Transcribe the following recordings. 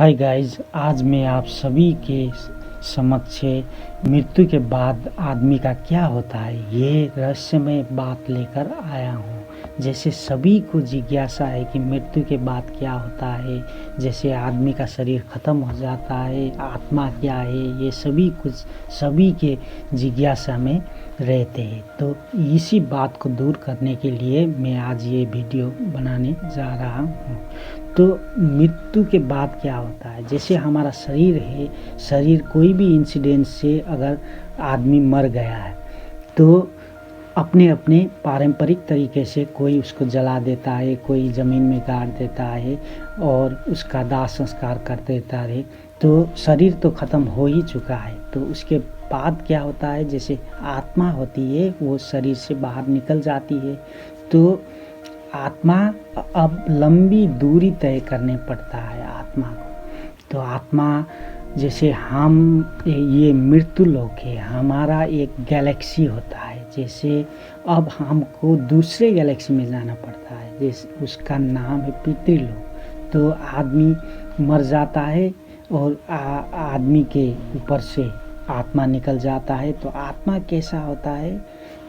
Hi guys, आज मैं आप सभी के समक्ष मृत्यु के बाद आदमी का क्या होता है ये रहस्यमय बात लेकर आया हूँ। जैसे सभी को जिज्ञासा है कि मृत्यु के बाद क्या होता है, जैसे आदमी का शरीर खत्म हो जाता है, आत्मा क्या है, ये सभी के जिज्ञासा में रहते हैं। तो इसी बात को दूर करने के लिए मैं आज ये वीडियो बनाने जा रहा हूँ। तो मृत्यु के बाद क्या होता है, जैसे हमारा शरीर है, शरीर कोई भी इंसिडेंट से अगर आदमी मर गया है तो अपने अपने पारंपरिक तरीके से कोई उसको जला देता है, कोई ज़मीन में गाड़ देता है और उसका दाह संस्कार कर देता है। तो शरीर तो ख़त्म हो ही चुका है। तो उसके बाद क्या होता है, जैसे आत्मा होती है वो शरीर से बाहर निकल जाती है। तो आत्मा अब लंबी दूरी तय करने पड़ता है आत्मा को। तो आत्मा जैसे हम ये मृत्यु लोक है, हमारा एक गैलेक्सी होता है। जैसे अब हमको दूसरे गैलेक्सी में जाना पड़ता है, जैसे उसका नाम है पितृलोक। तो आदमी मर जाता है और आदमी के ऊपर से आत्मा निकल जाता है। तो आत्मा कैसा होता है,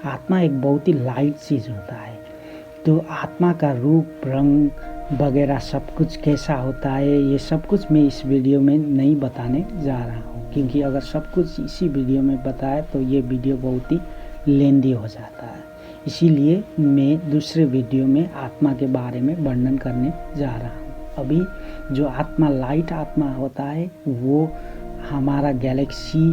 आत्मा एक बहुत ही लाइट चीज़ होता है। तो आत्मा का रूप रंग वगैरह सब कुछ कैसा होता है, ये सब कुछ मैं इस वीडियो में नहीं बताने जा रहा हूँ, क्योंकि अगर सब कुछ इसी वीडियो में बताए तो ये वीडियो बहुत ही लेंदी हो जाता है। इसीलिए मैं दूसरे वीडियो में आत्मा के बारे में वर्णन करने जा रहा हूँ। अभी जो आत्मा लाइट आत्मा होता है वो हमारा गैलेक्सी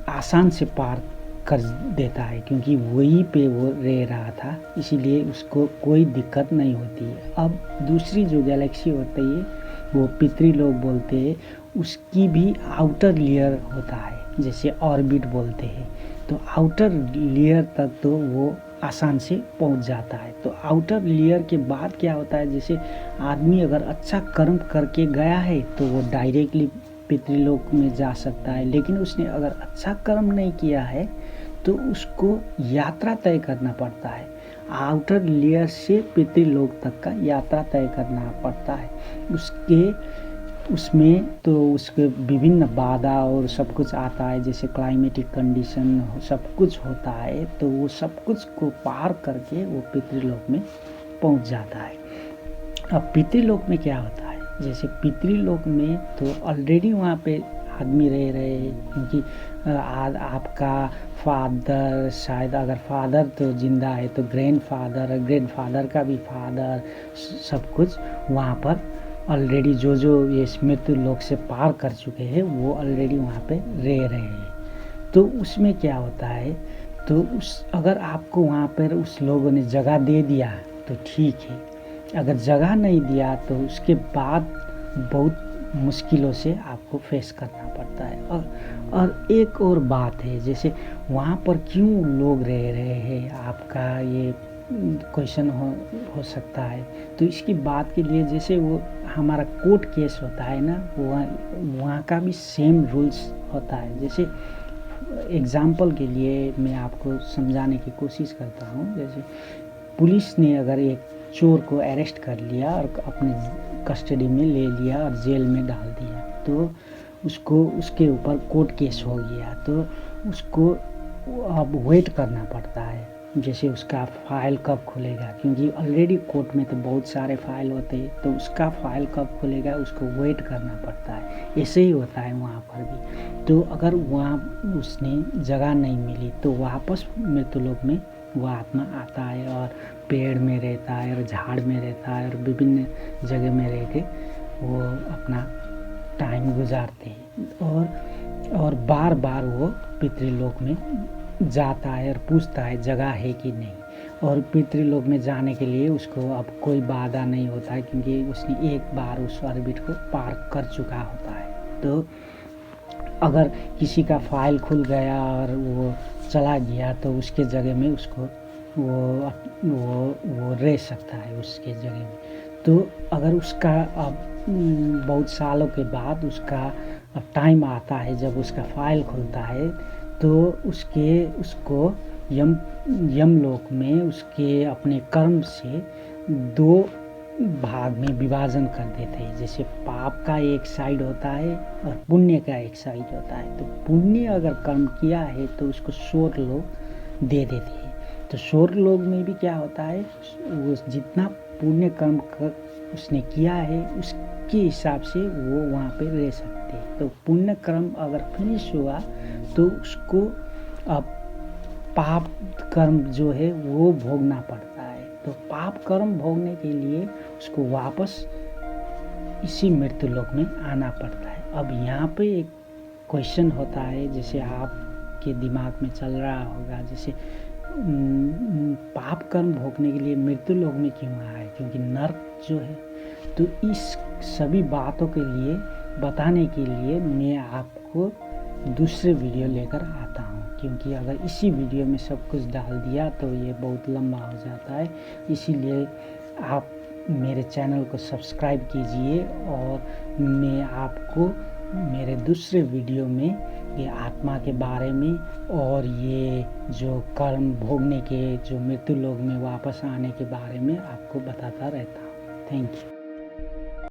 आसान से पार कर देता है, क्योंकि वहीं पे वो रह रहा था, इसीलिए उसको कोई दिक्कत नहीं होती है। अब दूसरी जो गैलेक्सी होती है वो पितृलोक बोलते हैं, उसकी भी आउटर लेयर होता है, जैसे ऑर्बिट बोलते हैं। तो आउटर लेयर तक तो वो आसान से पहुंच जाता है। तो आउटर लेयर के बाद क्या होता है, जैसे आदमी अगर अच्छा कर्म करके गया है तो वो डायरेक्टली पितृलोक में जा सकता है। लेकिन उसने अगर अच्छा कर्म नहीं किया है तो उसको यात्रा तय करना पड़ता है, आउटर लेयर से पितृलोक तक का यात्रा तय करना पड़ता है। उसमें तो उसके विभिन्न बाधा और सब कुछ आता है, जैसे क्लाइमेटिक कंडीशन सब कुछ होता है। तो वो सब कुछ को पार करके वो पितृलोक में पहुंच जाता है। अब पितृलोक में क्या होता है, जैसे पितृलोक में तो ऑलरेडी वहाँ पे आदमी रह रहे हैं, क्योंकि आपका फादर, शायद अगर फादर तो जिंदा है तो ग्रैंडफादर का भी फादर, सब कुछ वहाँ पर ऑलरेडी जो ये मृत्यु लोक से पार कर चुके हैं वो ऑलरेडी वहाँ पे रह रहे हैं। तो उसमें क्या होता है, तो अगर आपको वहाँ पर उस लोगों ने जगह दे दिया तो ठीक है, अगर जगह नहीं दिया तो उसके बाद बहुत मुश्किलों से आपको फेस करना पड़ता है। और एक और बात है, जैसे वहाँ पर क्यों लोग रह रहे हैं, आपका ये क्वेश्चन हो सकता है। तो इसकी बात के लिए, जैसे वो हमारा कोर्ट केस होता है ना, वहाँ का भी सेम रूल्स होता है। जैसे एग्जाम्पल के लिए मैं आपको समझाने की कोशिश करता हूँ। जैसे पुलिस ने अगर एक चोर को अरेस्ट कर लिया और अपने कस्टडी में ले लिया और जेल में डाल दिया, तो उसको उसके ऊपर कोर्ट केस हो गया, तो उसको अब वेट करना पड़ता है, जैसे उसका फाइल कब खुलेगा, क्योंकि ऑलरेडी कोर्ट में तो बहुत सारे फाइल होते हैं। तो उसका फाइल कब खुलेगा उसको वेट करना पड़ता है। ऐसे ही होता है वहाँ पर भी। तो अगर वहाँ उसने जगह नहीं मिली तो वापस मृत्युलोक में वह आत्मा आता है और पेड़ में रहता है और झाड़ में रहता है और विभिन्न जगह में रह के वो अपना टाइम गुजारते हैं। और बार बार वो पितृलोक में जाता है और पूछता है जगह है कि नहीं। और पितृलोक में जाने के लिए उसको अब कोई बाधा नहीं होता है, क्योंकि उसने एक बार उस ऑर्बिट को पार कर चुका होता है। तो अगर किसी का फाइल खुल गया और वो चला गया तो उसके जगह में उसको वो रह सकता है उसके जगह में। तो अगर उसका अब बहुत सालों के बाद उसका अब टाइम आता है जब उसका फाइल खुलता है, तो उसको यमलोक में उसके अपने कर्म से 2 भाग में विभाजन कर देते हैं। जैसे पाप का एक साइड होता है और पुण्य का एक साइड होता है। तो पुण्य अगर कर्म किया है तो उसको स्वर्ग लोग दे देते हैं। तो स्वर्ग लोग में भी क्या होता है, वो जितना पुण्य कर्म उसने किया है उसके हिसाब से वो वहाँ पे रह सकते हैं। तो पुण्य कर्म अगर फिनिश हुआ तो उसको अब पाप कर्म जो है वो भोगना पड़ता है। तो पाप कर्म भोगने के लिए उसको वापस इसी मृत्यु लोक में आना पड़ता है। अब यहाँ पे एक क्वेश्चन होता है, जैसे आपके दिमाग में चल रहा होगा, जैसे पाप कर्म भोगने के लिए मृत्यु लोक में क्यों आए, क्योंकि नर्क जो है। तो इस सभी बातों के लिए बताने के लिए मैं आपको दूसरे वीडियो लेकर आता हूँ, क्योंकि अगर इसी वीडियो में सब कुछ डाल दिया तो ये बहुत लंबा हो जाता है। इसीलिए आप मेरे चैनल को सब्सक्राइब कीजिए और मैं आपको मेरे दूसरे वीडियो में ये आत्मा के बारे में और ये जो कर्म भोगने के जो मृत्यु लोक में वापस आने के बारे में आपको बताता रहता हूँ। Thank you.